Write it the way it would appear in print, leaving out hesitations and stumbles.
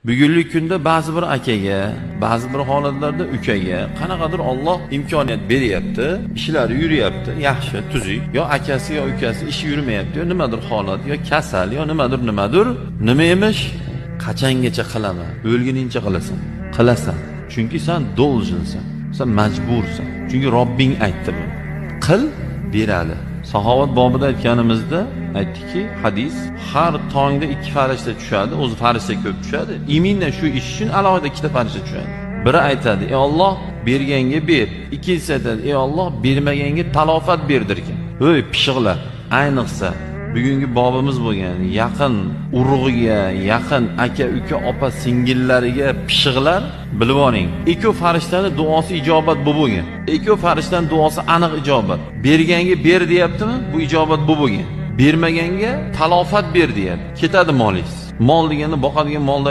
Bugungi kunda ba'zi bir akaga, ba'zi bir holatlarda ukaga qanaqadir Alloh imkoniyat beryapti, ishlari yuryapti, yaxshi, tuzuk. Yo akasi yo ukasi ishi yurmayapti, yo nimadir holat, yo kasal, yo nimadir. Nima emish? Qachongacha qilaman? O'lguningcha qilasan. Qilasan. Chunki sen do'ljinsan. Sen majbursan. Chunki Robbing aytdi buni. Qil, beradi. Saxovat bobida aytganimizda aytdiki, hadis har tongda 2 farishta tushadi, o'zi farishta ko'p tushadi. Imindan shu ish uchun alohida 2 ta farishta tushadi. Biri aytadi: "Ey Alloh, berganga ber." Ikkinchisi aytadi: "Ey Alloh, bermaganga talofat berdirgin." Voy pishiqlar, ayniqsa bugungi bobimiz bo'lgan yaqin urug'iga, yaqin aka, uka, opa, singillariga pishiqlar bilib oling. Ikki farishtani duosi ijobat bo'lgan. Ikki farishtani duosi aniq ijobat. Berganga ber deyaptimi? Bu ijobat bo'lgan. Bermaganga talofat ber deyapti. Ketadi molingiz. Mol deganda boqadigan molni